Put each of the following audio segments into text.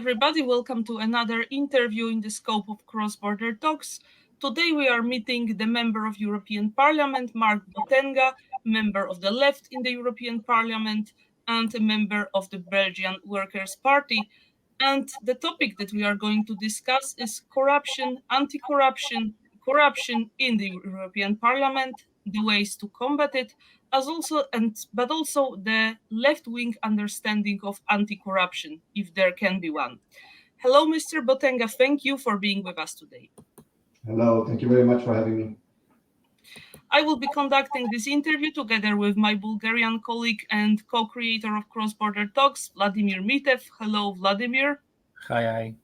everybody. Welcome to another interview in the scope of cross-border talks. Today we are meeting the member of European Parliament, Marc Botenga, member of the left in the European Parliament, and a member of the Belgian Workers Party. And the topic that we are going to discuss is corruption, anti-corruption, corruption in the European Parliament, the ways to combat it, but also the left-wing understanding of anti-corruption, if there can be one. Hello, Mr. Botenga. Thank you for being with us today. Hello, thank you very much for having me. I will be conducting this interview together with my Bulgarian colleague and co-creator of Cross Border Talks, Vladimir Mitev. Hello, Vladimir. Hi.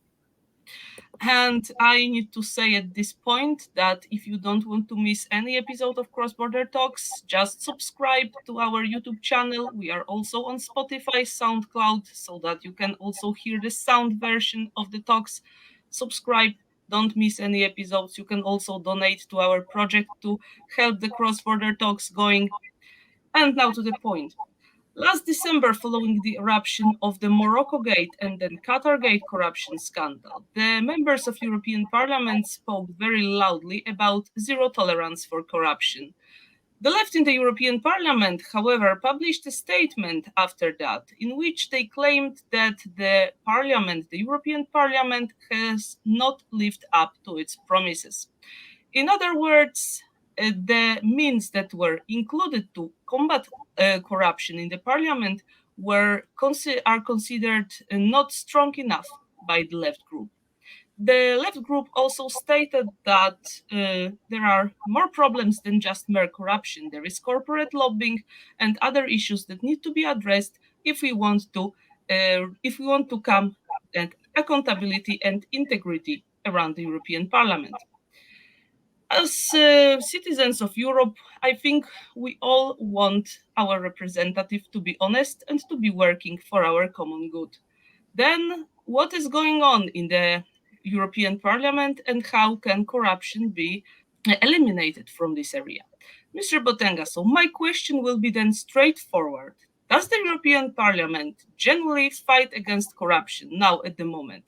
And I need to say at this point that if you don't want to miss any episode of Cross Border Talks, just subscribe to our YouTube channel. We are also on Spotify, SoundCloud, so that you can also hear the sound version of the talks. Subscribe, don't miss any episodes. You can also donate to our project to help the Cross Border Talks going. And now to the point. Last December, following the eruption of the Morocco Gate and then Qatar Gate corruption scandal, the members of European Parliament spoke very loudly about zero tolerance for corruption. The left in the European Parliament, however, published a statement after that in which they claimed that the European Parliament, has not lived up to its promises. In other words, the means that were included to combat corruption in the parliament are considered not strong enough by the left group. The left group also stated that there are more problems than just mere corruption. There is corporate lobbying and other issues that need to be addressed if we want to come at accountability and integrity around the European Parliament. As citizens of Europe, I think we all want our representative to be honest and to be working for our common good. Then, what is going on in the European Parliament and how can corruption be eliminated from this area? Mr. Botenga, so my question will be then straightforward. Does the European Parliament generally fight against corruption now at the moment?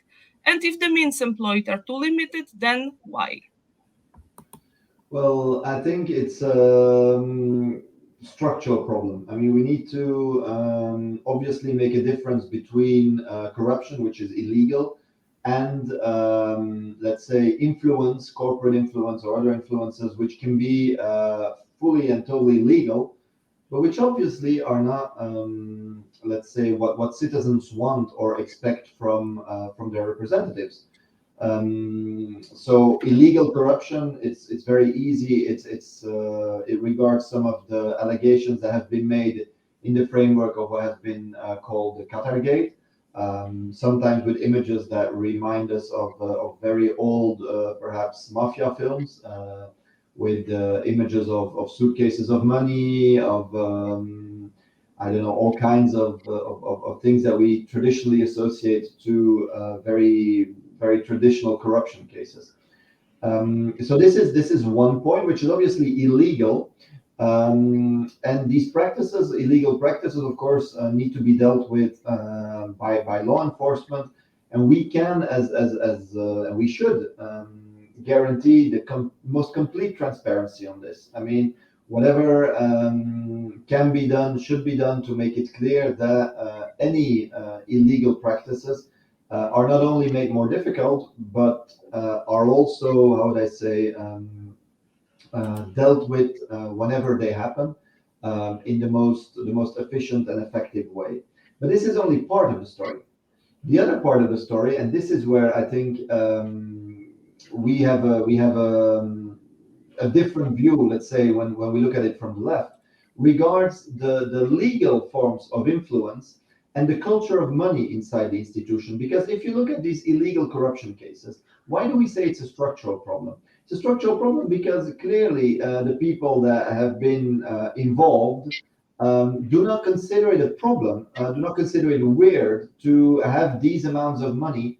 And if the means employed are too limited, then why? Well, I think it's a structural problem. I mean, we need to obviously make a difference between corruption, which is illegal, and let's say influence, corporate influence or other influences, which can be fully and totally legal, but which obviously are not, let's say, what citizens want or expect from their representatives. So illegal corruption, it's very easy. It regards some of the allegations that have been made in the framework of what has been called the Qatar Gate. Sometimes with images that remind us of very old, perhaps mafia films, with images of suitcases of money, of I don't know, all kinds of things that we traditionally associate to very traditional corruption cases. So this is one point, which is obviously illegal, and these illegal practices, of course, need to be dealt with by law enforcement, and we can, and we should guarantee the most complete transparency on this. I mean, whatever can be done should be done to make it clear that any illegal practices are not only made more difficult, but are also, how would I say, dealt with whenever they happen in the most efficient and effective way. But this is only part of the story. The other part of the story, and this is where I think we have a different view, let's say, when we look at it from the left, regards the legal forms of influence and the culture of money inside the institution. Because if you look at these illegal corruption cases, why do we say it's a structural problem? It's a structural problem because clearly the people that have been involved do not consider it a problem, do not consider it weird to have these amounts of money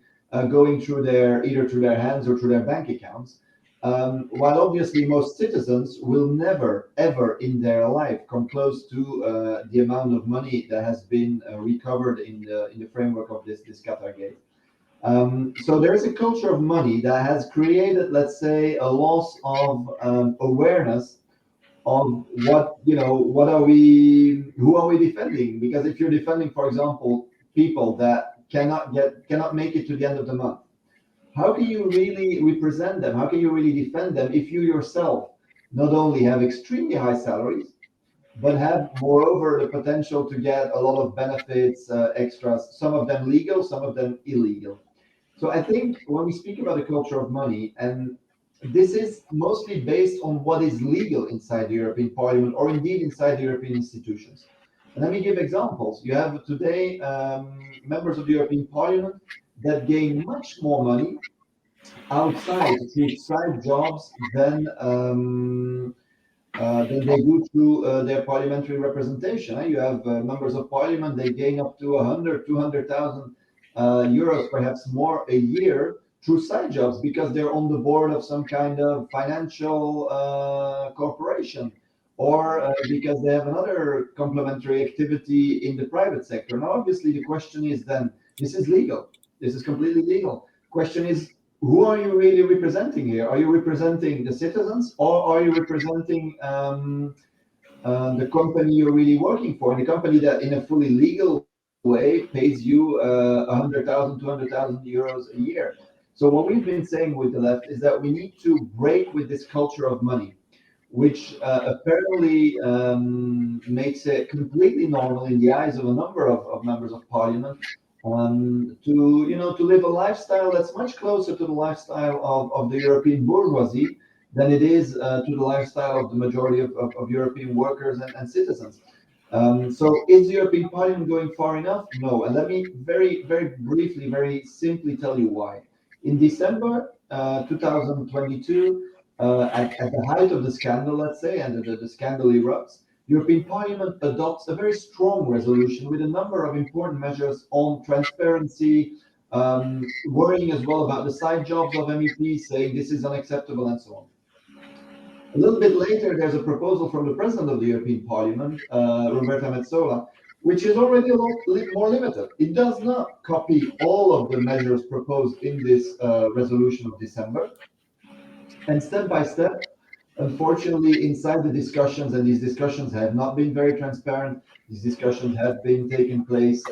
going through either through their hands or through their bank accounts. While obviously most citizens will never, ever in their life come close to the amount of money that has been recovered in the framework of this Qatar Gate. So there's a culture of money that has created, let's say, a loss of awareness of what, what are we, who are we defending? Because if you're defending, for example, people that cannot make it to the end of the month, how can you really represent them? How can you really defend them if you yourself not only have extremely high salaries, but have moreover the potential to get a lot of benefits, extras, some of them legal, some of them illegal. So I think when we speak about the culture of money, and this is mostly based on what is legal inside the European Parliament or indeed inside the European institutions. And let me give examples. You have today members of the European Parliament that gain much more money outside through side jobs than they do through their parliamentary representation. You have members of parliament, they gain up to 100, 200,000 euros, perhaps more a year through side jobs because they're on the board of some kind of financial corporation or because they have another complementary activity in the private sector. Now, obviously, the question is then this is legal. This is completely legal. Question is, who are you really representing here? Are you representing the citizens or are you representing the company you're really working for? And the company that in a fully legal way pays you 100,000, 200,000 euros a year. So what we've been saying with the left is that we need to break with this culture of money, which apparently makes it completely normal in the eyes of a number of members of parliament to live a lifestyle that's much closer to the lifestyle of the European bourgeoisie than it is to the lifestyle of the majority of European workers and citizens. So is the European Parliament going far enough? No. And let me very, very briefly, very simply tell you why. In December 2022, at the height of the scandal, let's say, and the scandal erupts, European Parliament adopts a very strong resolution with a number of important measures on transparency, worrying as well about the side jobs of MEPs, saying this is unacceptable and so on. A little bit later, there's a proposal from the President of the European Parliament, Roberta Metsola, which is already a lot more limited. It does not copy all of the measures proposed in this resolution of December. And step by step, unfortunately, inside the discussions, and these discussions have not been very transparent, these discussions have been taking place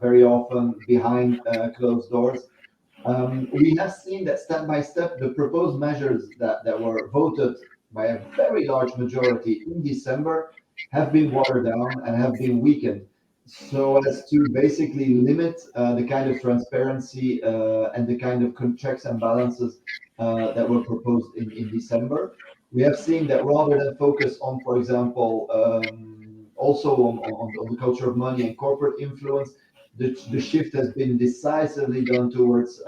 very often behind closed doors. We have seen that step by step, the proposed measures that were voted by a very large majority in December have been watered down and have been weakened so as to basically limit the kind of transparency and the kind of checks and balances that were proposed in December. We have seen that rather than focus on, for example, also on the culture of money and corporate influence, the shift has been decisively done towards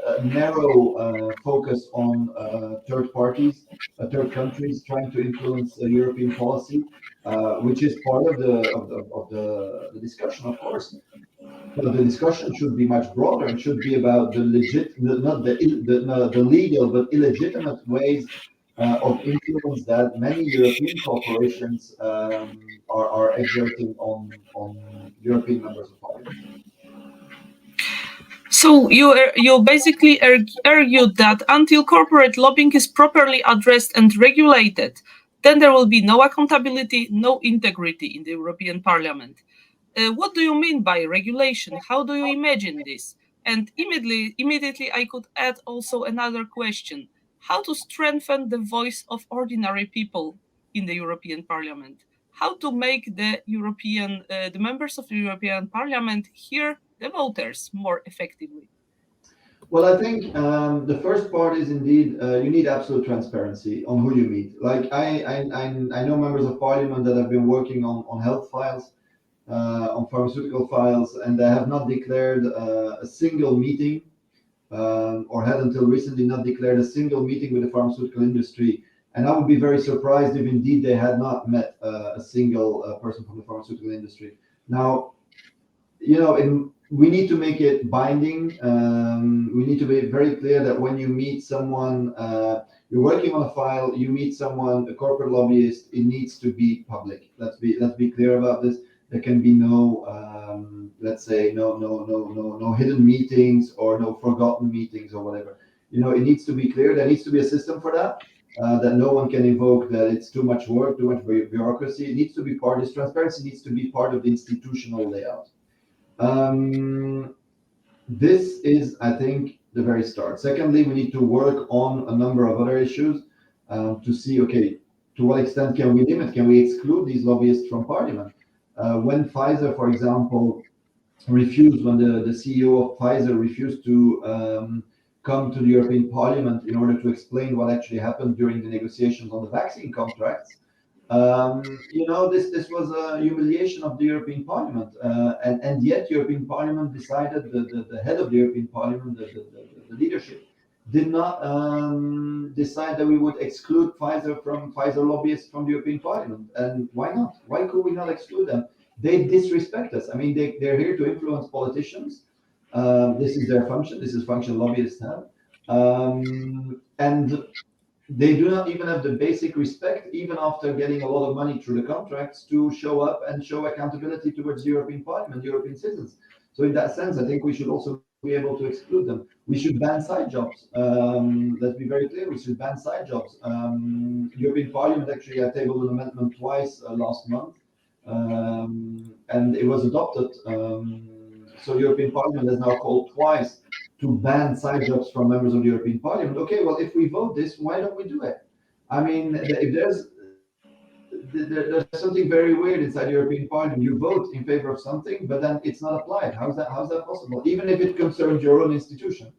a narrow focus on third parties, third countries trying to influence European policy, which is part of the discussion, of course. But the discussion should be much broader and should be about the not the legal but illegitimate ways of influence that many European corporations are exerting on European members of parliament. So you basically argued that until corporate lobbying is properly addressed and regulated, then there will be no accountability, no integrity in the European Parliament. What do you mean by regulation? How do you imagine this? And immediately, I could add also another question: how to strengthen the voice of ordinary people in the European Parliament? How to make the members of the European Parliament hear the voters more effectively? Well, I think the first part is indeed you need absolute transparency on who you meet. Like I know members of parliament that have been working on health files, on pharmaceutical files, and they have not declared a single meeting, or had until recently not declared a single meeting with the pharmaceutical industry. And I would be very surprised if indeed they had not met a single person from the pharmaceutical industry. Now, we need to make it binding. We need to be very clear that when you meet someone, you're working on a file, you meet someone, a corporate lobbyist, it needs to be public. Let's be clear about this. There can be no, let's say, no hidden meetings or no forgotten meetings or whatever. It needs to be clear. There needs to be a system for that. That no one can invoke that it's too much work, too much bureaucracy. It needs to be part. This transparency needs to be part of the institutional layout. Um, this is, I think, the very start. Secondly, we need to work on a number of other issues to see, okay, to what extent can we limit, can we exclude these lobbyists from parliament? When Pfizer, for example, refused, when the CEO of Pfizer refused to come to the European Parliament in order to explain what actually happened during the negotiations on the vaccine contracts, this was a humiliation of the European Parliament, and yet European Parliament decided, the head of the European Parliament, the leadership, did not decide that we would exclude Pfizer lobbyists from the European Parliament. And why not? Why could we not exclude them? They disrespect us. I mean, they're here to influence politicians. This is their function. This is function lobbyists have. And they do not even have the basic respect, even after getting a lot of money through the contracts, to show up and show accountability towards the European Parliament, European citizens. So in that sense, I think we should also be able to exclude them. We should ban side jobs. Let's be very clear. We should ban side jobs. European Parliament actually tabled an amendment twice last month, and it was adopted. So the European Parliament has now called twice to ban side jobs from members of the European Parliament. Okay, well, if we vote this, why don't we do it? I mean, if there's something very weird inside the European Parliament. You vote in favor of something, but then it's not applied. How's that possible? Even if it concerns your own institution.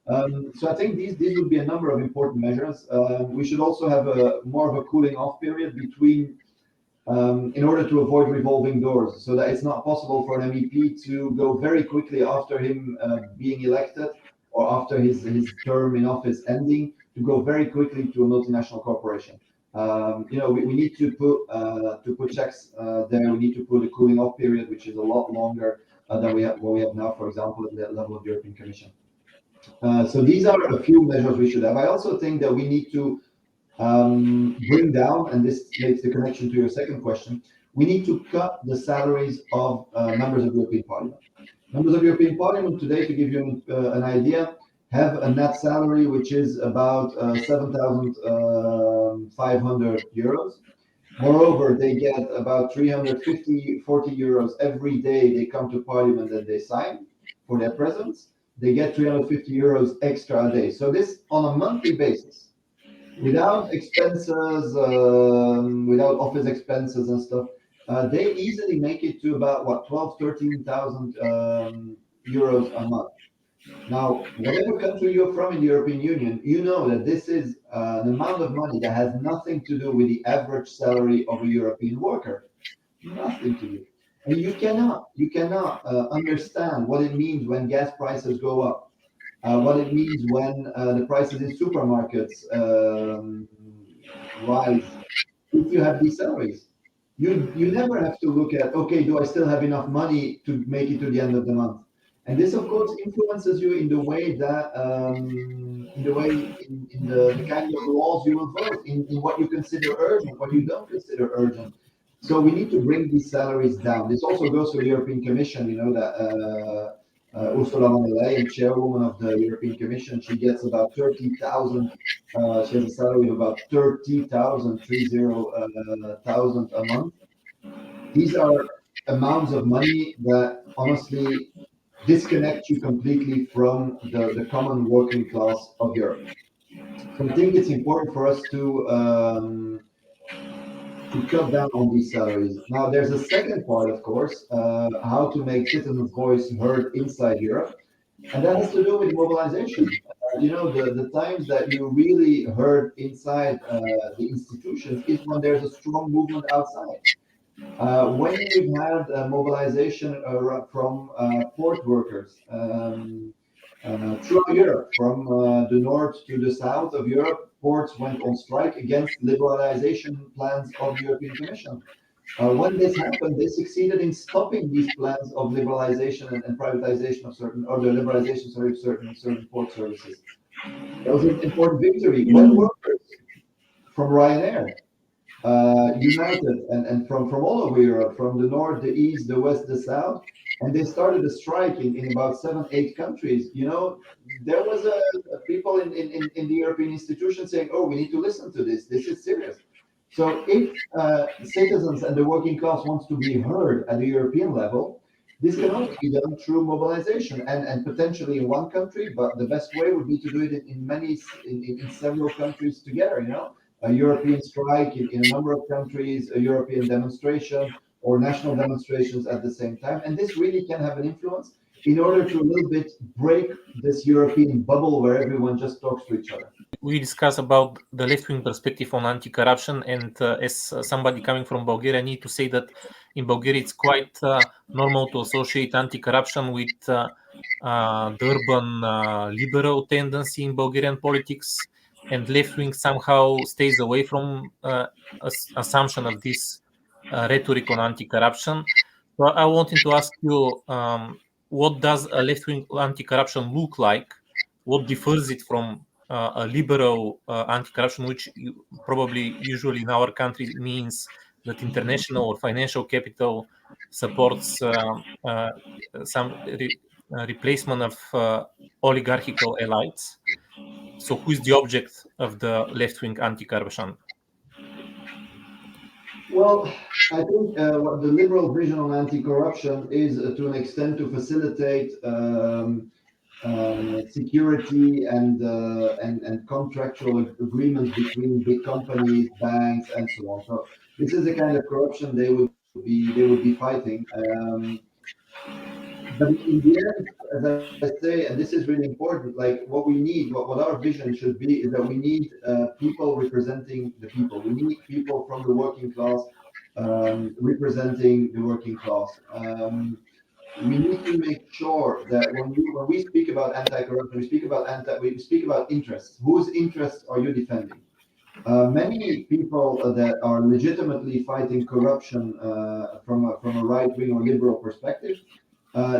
So I think these would be a number of important measures. We should also have a more of a cooling off period between in order to avoid revolving doors, so that it's not possible for an MEP to go very quickly after him being elected or after his term in office ending, to go very quickly to a multinational corporation. We need to put checks there. We need to put a cooling off period, which is a lot longer than what we have now, for example, at the level of the European Commission. So these are a few measures we should have. I also think that we need to bring down, and this makes the connection to your second question, we need to cut the salaries of members of the European Parliament. Members of the European Parliament today, to give you an idea, have a net salary which is about 7,500 euros. Moreover, they get about 340 euros every day they come to Parliament and they sign for their presence. They get 350 euros extra a day. So this on a monthly basis, without expenses, without office expenses and stuff, they easily make it to about what 13,000 euros a month. Now, whatever country you're from in the European Union, you know that this is an amount of money that has nothing to do with the average salary of a European worker. Nothing to do. And you cannot understand what it means when gas prices go up, what it means when the prices in supermarkets rise. If you have these salaries, you never have to look at, okay, do I still have enough money to make it to the end of the month? And this, of course, influences you in the way that in the kind of laws you will vote, in what you consider urgent, what you don't consider urgent. So we need to bring these salaries down. This also goes to the European Commission. You know that Ursula von der Leyen, chairwoman of the European Commission, she gets about 30,000. She has a salary of about 30,000 a month. These are amounts of money that honestly disconnect you completely from the common working class of Europe. So I think it's important for us to cut down on these salaries. Now, there's a second part, of course, how to make citizens' voice heard inside Europe, and that has to do with mobilization. The times that you really heard inside the institutions is when there's a strong movement outside. When we've had mobilization from port workers throughout Europe, from the north to the south of Europe, ports went on strike against liberalization plans of the European Commission. When this happened, they succeeded in stopping these plans of liberalization and privatization of certain, or the liberalization, sorry, of certain port services. That was an important victory. When workers from Ryanair united and from all over Europe, from the north, the east, the west, the south, and they started a strike in about seven, eight countries. There was people in the European institutions saying, "Oh, we need to listen to this. This is serious." So if citizens and the working class wants to be heard at the European level, this can only be done through mobilization and potentially in one country, but the best way would be to do it in many in several countries together. A European strike in a number of countries, a European demonstration or national demonstrations at the same time, and this really can have an influence in order to a little bit break this European bubble where everyone just talks to each other. We discuss about the left-wing perspective on anti-corruption, and as somebody coming from Bulgaria, I need to say that in Bulgaria it's quite normal to associate anti-corruption with the urban liberal tendency in Bulgarian politics, and left-wing somehow stays away from assumption of this rhetoric on anti-corruption. So I wanted to ask you, what does a left-wing anti-corruption look like? What differs it from a liberal anti-corruption, which probably usually in our country means that international or financial capital supports some replacement of oligarchical elites. So, who is the object of the left-wing anti-corruption? Well, I think what the liberal vision on anti-corruption is to an extent to facilitate security and contractual agreements between big companies, banks, and so on. So this is the kind of corruption they would be fighting. But in the end, as I say, and this is really important, like what we need, what our vision should be, is that we need people representing the people. We need people from the working class representing the working class. We need to make sure that when we speak about anti-corruption, we speak about interests. Whose interests are you defending? Many people that are legitimately fighting corruption from a right-wing or liberal perspective,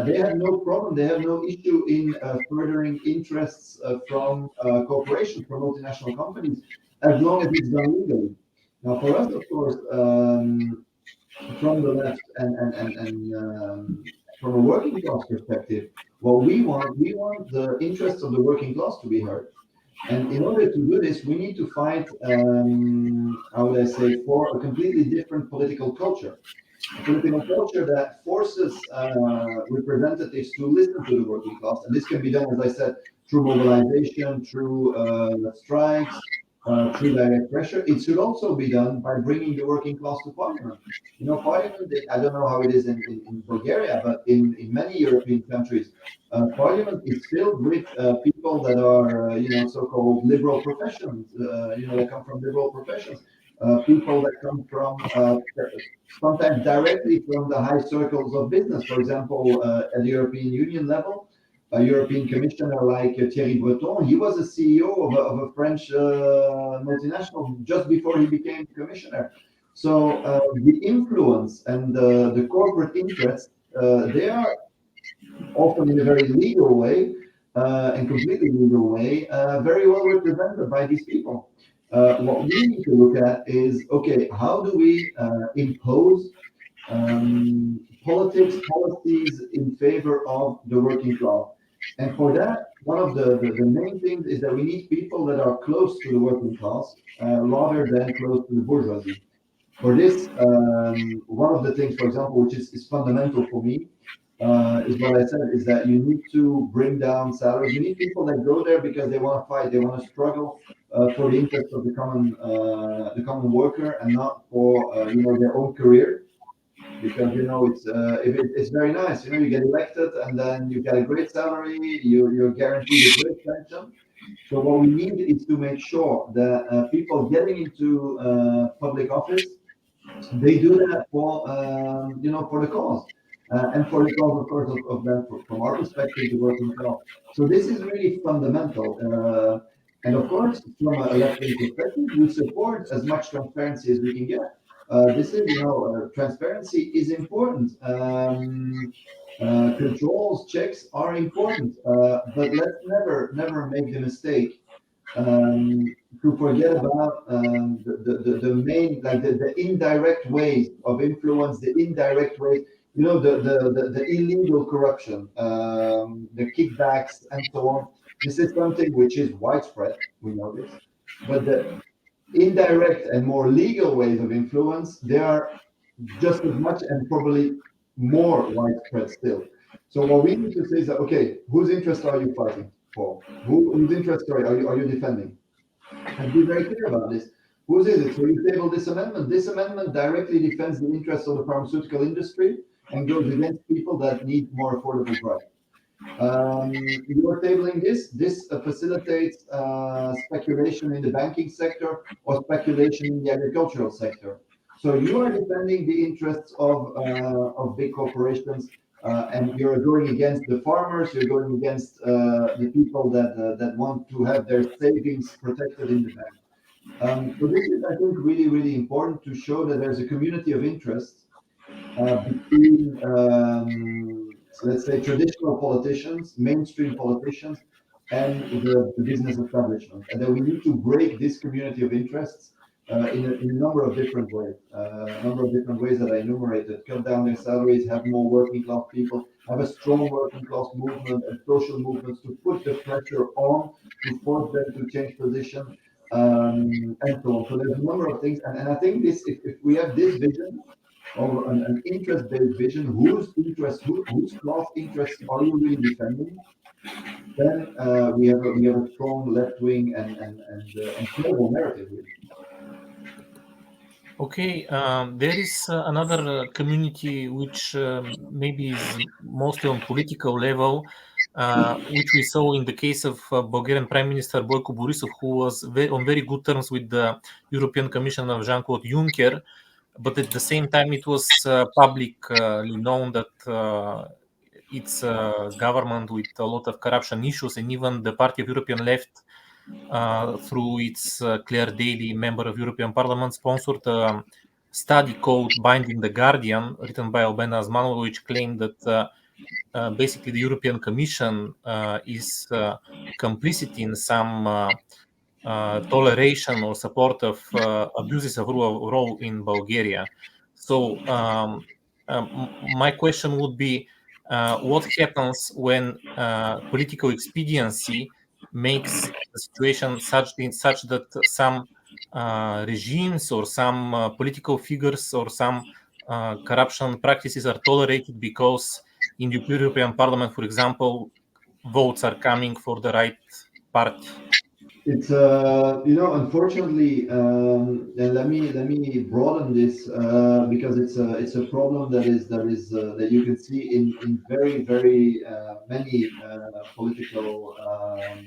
they have no problem, they have no issue in furthering interests from corporations, from multinational companies, as long as it's done legally. Now, for us, of course, from the left and from a working class perspective, what we want the interests of the working class to be heard. And in order to do this, we need to fight, how would I say, for a completely different political culture. A political culture that forces representatives to listen to the working class. And this can be done, as I said, through mobilization, through strikes, through direct pressure. It should also be done by bringing the working class to parliament. Parliament, I don't know how it is in Bulgaria, but in many European countries, parliament is filled with people that are, so-called liberal professions, that come from liberal professions, people that come from sometimes directly from the high circles of business. For example, at the European Union level, a European commissioner like Thierry Breton, he was a CEO of a French multinational just before he became commissioner. So the influence and the corporate interests, they are often in a very legal way and completely legal way, very well represented by these people. What we need to look at is, okay, how do we impose politics, policies in favor of the working class? And for that, one of the main things is that we need people that are close to the working class rather than close to the bourgeoisie. For this, one of the things, for example, which is fundamental for me, is what I said, is that you need to bring down salaries. You need people that go there because they want to fight, they want to struggle for the interest of the common worker, and not for their own career. Because it's very nice. You get elected, and then you get a great salary. You're guaranteed a great pension. So what we need is to make sure that people getting into public office, they do that for the cause, and for the cause, of course, of that, from our perspective, the working class. So this is really fundamental. And of course, from a left-wing perspective, we support as much transparency as we can get. This is, transparency is important. Controls, checks are important, but let's never make the mistake to forget about the main, like the indirect ways of influence, the indirect ways, the illegal corruption, the kickbacks, and so on. This is something which is widespread. We know this, but the indirect and more legal ways of influence, they are just as much and probably more widespread still. So what we need to say is that, okay, whose interest are you fighting for? Whose interest are you defending? And be very clear about this. Whose is it? So you table this amendment. This amendment directly defends the interests of the pharmaceutical industry and goes against people that need more affordable drugs. You are tabling this. This facilitates speculation in the banking sector or speculation in the agricultural sector. So you are defending the interests of big corporations, and you're going against the farmers. You're going against the people that want to have their savings protected in the bank. So this is, I think, really, really important to show that there's a community of interests between, let's say, traditional politicians, mainstream politicians, and the business establishment, and that we need to break this community of interests in a number of different ways, that I enumerated: cut down their salaries, have more working class people, have a strong working class movement and social movements to put the pressure on to force them to change position, and so on. So there's a number of things, and I think this, if we have this vision of an interest-based vision, whose class interests are you really defending? Then we have a strong left wing and credible narrative. Really. Okay, there is another community which maybe is mostly on political level, which we saw in the case of Bulgarian Prime Minister Boyko Borissov, who was on very good terms with the European Commission of Jean-Claude Juncker, but at the same time it was publicly known that it's a government with a lot of corruption issues, and even the Party of European Left, through its Claire Daly, member of European Parliament, sponsored a study called Binding the Guardian, written by Albena Asmanova, which claimed that basically the European Commission is complicit in some toleration or support of abuses of rule of law in Bulgaria. So my question would be, what happens when political expediency makes the situation such that some regimes or some political figures or some corruption practices are tolerated because in the European Parliament, for example, votes are coming for the right party? It's unfortunately, and let me broaden this because it's a problem that you can see in very many political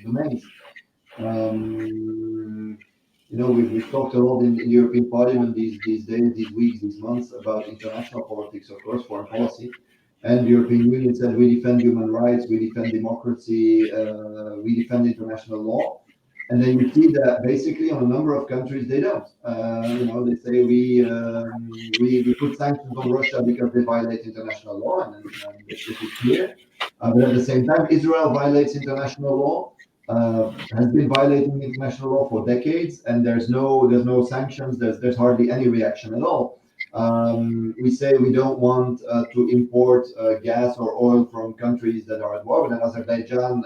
domains. We've talked a lot in European Parliament these days, these weeks, these months about international politics, of course, foreign policy. And the European Union said we defend human rights, we defend democracy, we defend international law. And then you see that basically on a number of countries they don't. They say we put sanctions on Russia because they violate international law, and this is clear. But at the same time, Israel violates international law, has been violating international law for decades, and there's no sanctions. There's hardly any reaction at all. We say we don't want to import gas or oil from countries that are at war, and Azerbaijan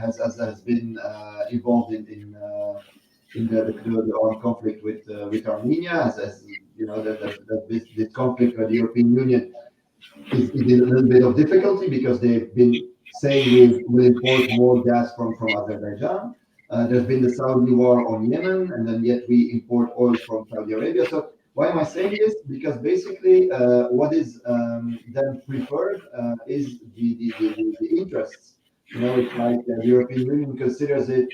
has been involved in the armed conflict with Armenia, as you know, this conflict where the European Union is in a little bit of difficulty because they've been saying we'll import more gas from Azerbaijan. There's been the Saudi war on Yemen, and then yet we import oil from Saudi Arabia. So why am I saying this? Because basically, what is then preferred is the interests. It's like the European Union considers the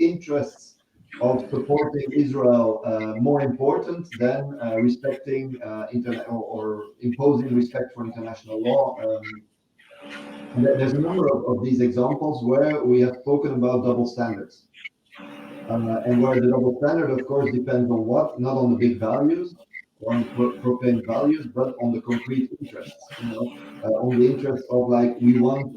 interests of supporting Israel more important than respecting internet or imposing respect for international law. And there's a number of these examples where we have spoken about double standards. And where the double standard, of course, depends on what? Not on the big values or on proclaimed values, but on the concrete interests. On the interests of, like, we want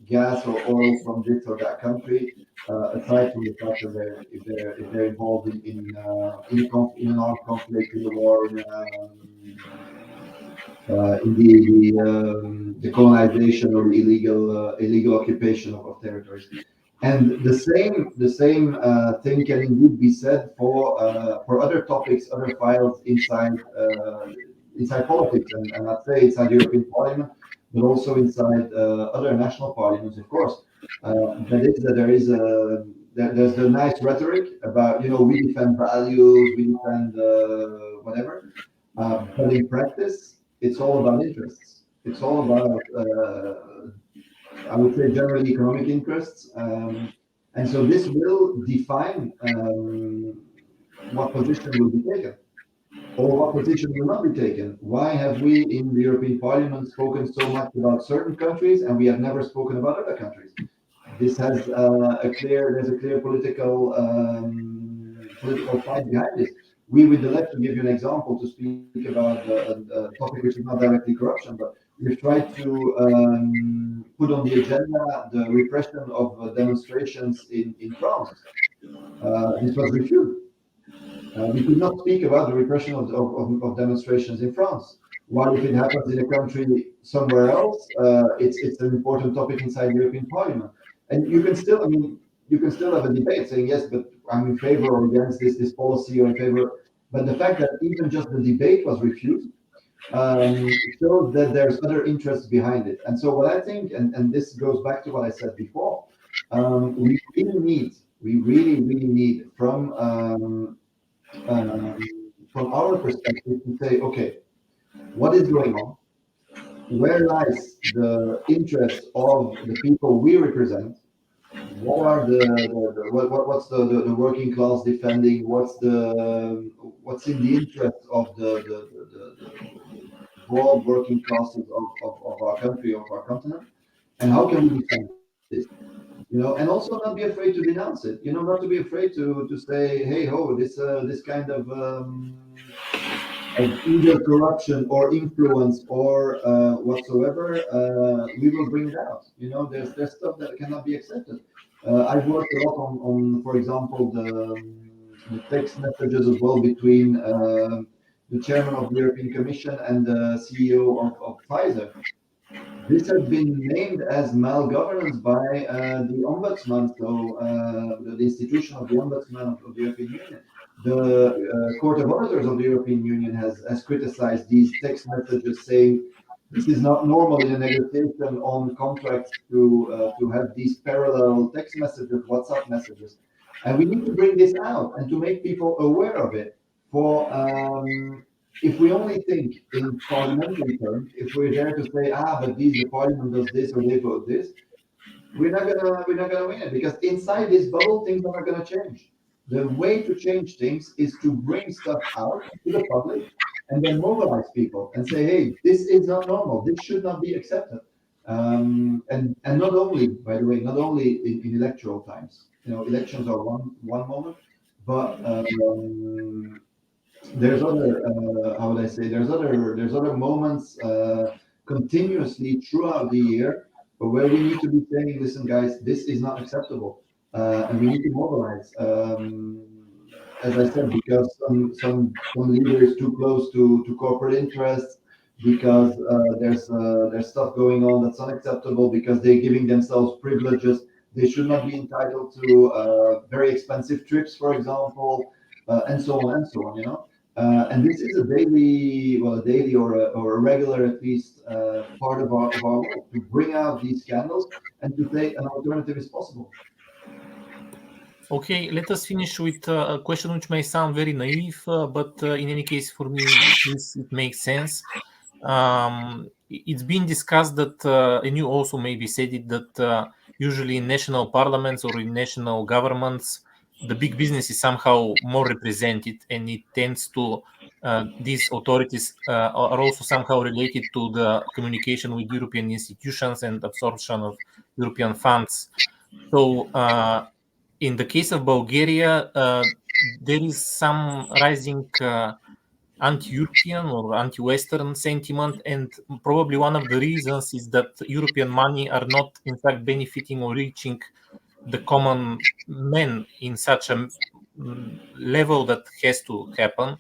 gas or oil from this or that country, aside from the fact that if they're involved in an armed conflict, in a war, in the colonization or illegal occupation of territories. And the same thing can indeed be said for other topics, other files inside politics, and I'd say inside the European Parliament, but also inside other national parliaments, of course. That is that there's the nice rhetoric about, we defend values, we defend whatever, but in practice, it's all about interests. It's all about, I would say, generally economic interests. And so this will define what position will be taken or what position will not be taken. Why have we in the European Parliament spoken so much about certain countries and we have never spoken about other countries? This has there's a clear political fight behind this. We with the left, to give you an example, to speak about a topic which is not directly corruption, but we've tried to put on the agenda the repression of demonstrations in France. This was refused. We could not speak about the repression of demonstrations in France. While if it happens in a country somewhere else, it's an important topic inside the European Parliament. And you can still, you can still have a debate saying, yes, but I'm in favor or against this policy or in favor. But the fact that even just the debate was refused shows that there's other interests behind it. And so what I think, and this goes back to what I said before, we really need from our perspective to say, okay, what is going on? Where lies the interest of the people we represent? What are what's the working class defending? What's in the interest of the broad working classes of our country, of our continent? And how can we defend this? And also not be afraid to denounce it. Not to be afraid to say, hey ho, this kind of either corruption or influence or whatsoever, we will bring it out. There's stuff that cannot be accepted. I've worked a lot on, for example, the text messages as well between the chairman of the European Commission and the CEO of Pfizer. This has been named as malgovernance by the Ombudsman, so the institution of the Ombudsman of the European Union. The Court of Auditors of the European Union has criticized these text messages, saying this is not normal in a negotiation on contracts to have these parallel text messages, WhatsApp messages. And we need to bring this out and to make people aware of it. For if we only think in parliamentary terms, if we're there to say, but the parliament does this or they vote this, we're not gonna win it, because inside this bubble, things are not gonna change. The way to change things is to bring stuff out to the public and then mobilize people and say, hey, this is not normal. This should not be accepted. And not only, by the way, not only in electoral times. Elections are one moment, but there's other how would I say, there's other moments continuously throughout the year where we need to be saying, listen guys, this is not acceptable, and we need to mobilize, as I said, because some leader is too close to corporate interests, because there's stuff going on that's unacceptable, because they're giving themselves privileges. They should not be entitled to very expensive trips, for example, and so on and so on. And this is a daily or a regular, at least, part of our work, to bring out these scandals and to say an alternative is possible. Okay, let us finish with a question which may sound very naive, but in any case, for me, it makes sense. It's been discussed that, and you also maybe said it, that usually in national parliaments or in national governments, the big business is somehow more represented, and it tends to these authorities are also somehow related to the communication with European institutions and absorption of European funds. So in the case of Bulgaria, there is some rising anti-European or anti-Western sentiment, and probably one of the reasons is that European money are not in fact benefiting or reaching the common man in such a level that has to happen.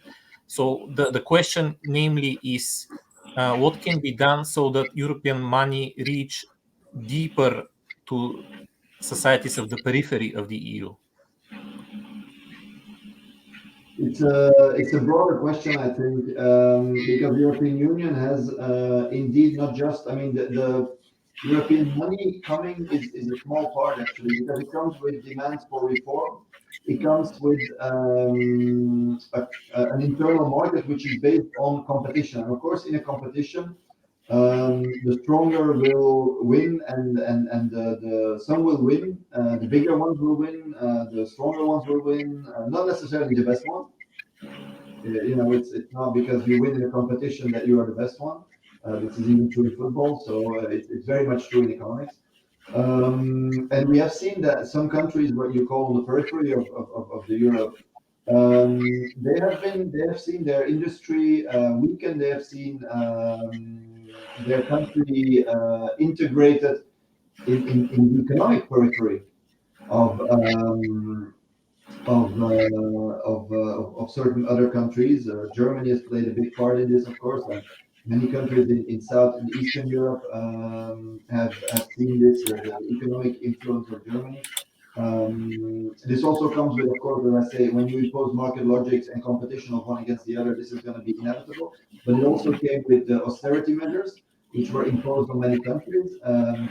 So the question namely is what can be done so that European money reach deeper to societies of the periphery of the EU? It's a broader question, I think, because the European Union has indeed not just, I mean, the European money coming is a small part actually, because it comes with demands for reform. It comes with an internal market which is based on competition. And of course, in a competition, the stronger will win, and some will win. The bigger ones will win. The stronger ones will win. Not necessarily the best ones. It's not because you win in a competition that you are the best one. This is even true in football, so it's very much true in economics. And we have seen that some countries, what you call the periphery of the Europe, they have seen their industry weaken. They have seen their country integrated in the economic periphery of certain other countries. Germany has played a big part in this, of course, and many countries in South and Eastern Europe have seen this, the economic influence of Germany. This also comes with, of course, when I say when you impose market logics and competition of one against the other, this is going to be inevitable. But it also came with the austerity measures, which were imposed on many countries,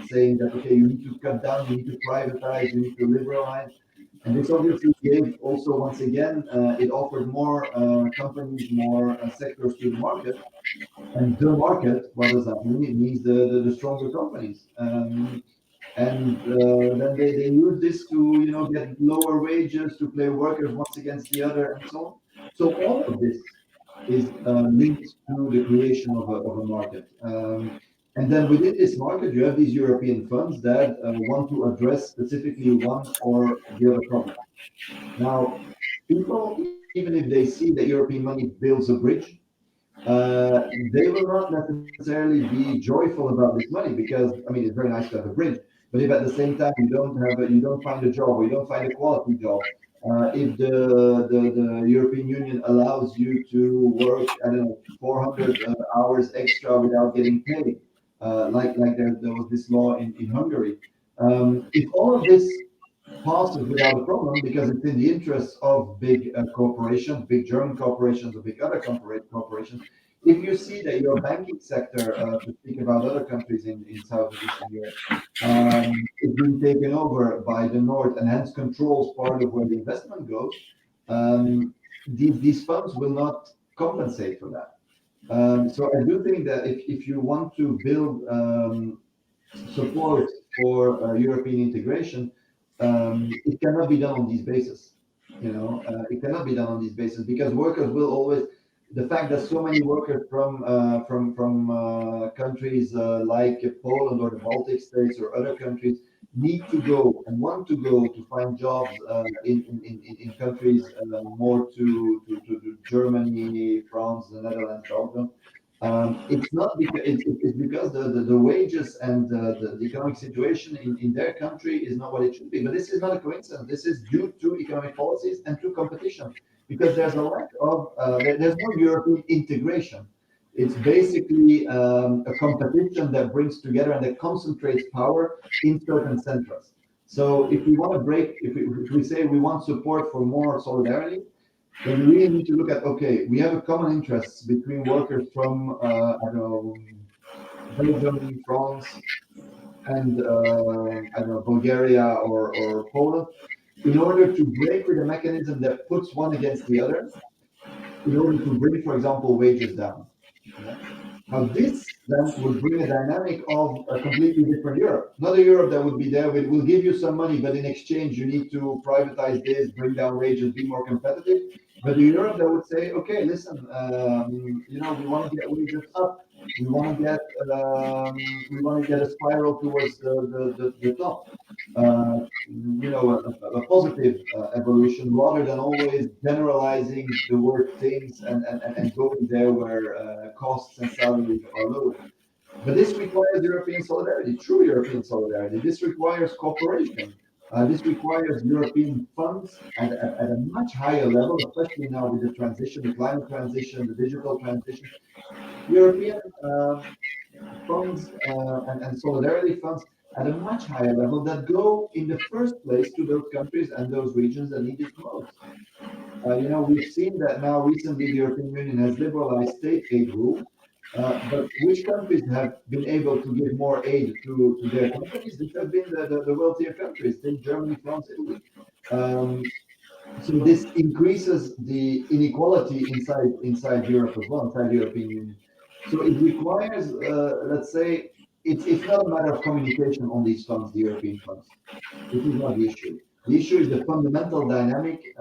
saying that, okay, you need to cut down, you need to privatize, you need to liberalize. And this obviously gave also, once again, it offered more companies, more sectors to the market. And the market, what does that mean? It means the stronger companies. And then they use this to, get lower wages, to play workers once against the other, and so on. So all of this is linked to the creation of a market. And then within this market, you have these European funds that want to address specifically one or the other problem. Now, people, even if they see that European money builds a bridge, they will not necessarily be joyful about this money because, I mean, it's very nice to have a bridge, but if at the same time you don't find a job or you don't find a quality job, if the European Union allows you to work, I don't know, 400 hours extra without getting paid, like there was this law in Hungary. If all of this passes without a problem because it's in the interests of big corporations, big German corporations or big other corporations. If you see that your banking sector, to speak about other countries in South and Eastern Europe, is being taken over by the North and hence controls part of where the investment goes, these funds will not compensate for that. So I do think that if you want to build support for European integration, it cannot be done on these bases. It cannot be done on these bases because workers will always. The fact that so many workers from countries like Poland or the Baltic states or other countries need to go and want to go to find jobs in countries more to Germany, France, the Netherlands, Belgium. It's not because it's because the wages and the economic situation in their country is not what it should be. But this is not a coincidence. This is due to economic policies and to competition because there's a lack of there's no European integration. It's basically a competition that brings together and that concentrates power in certain centers. So if we want to break, if we say we want support for more solidarity, then we really need to look at, okay, we have a common interest between workers from, I don't know, Belgium, France, and, I don't know, Bulgaria or Poland, in order to break with a mechanism that puts one against the other, in order to bring, for example, wages down. Yeah. Now, this then would bring a dynamic of a completely different Europe. Not a Europe that would be there, we'll give you some money, but in exchange, you need to privatize this, bring down wages, be more competitive. But a Europe that would say, okay, listen, we want to get wages up, We want to get a spiral towards the top. A positive evolution rather than always generalizing the word things and going there where costs and salaries are lower. But this requires European solidarity, true European solidarity. This requires cooperation. This requires European funds at a much higher level, especially now with the transition, the climate transition, the digital transition. European funds and solidarity funds at a much higher level that go in the first place to those countries and those regions that need it most. We've seen that now recently the European Union has liberalized state aid rules, but which countries have been able to give more aid to their companies? This have been the wealthier countries, think Germany, France, Italy. So this increases the inequality inside Europe as well, inside the European Union. So it requires, let's say, it's not a matter of communication on these funds, the European funds. This is not the issue. The issue is the fundamental dynamic,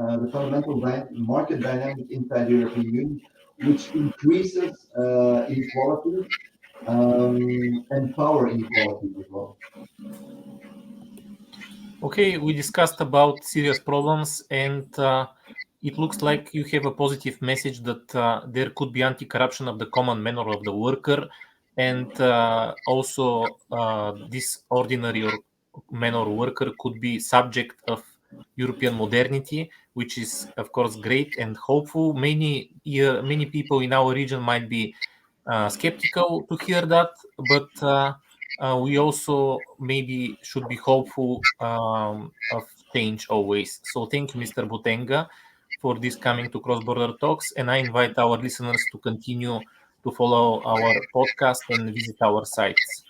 market dynamic inside the European Union, which increases inequality and power inequality as well. Okay, we discussed about serious problems, and it looks like you have a positive message that there could be anti-corruption of the common man or of the worker, and also this ordinary or man or worker could be subject of European modernity, which is of course great and hopeful. Many people in our region might be skeptical to hear that, but we also maybe should be hopeful of change always. So thank you, Mr. Botenga, for this coming to Cross Border Talks, and I invite our listeners to continue to follow our podcast and visit our sites.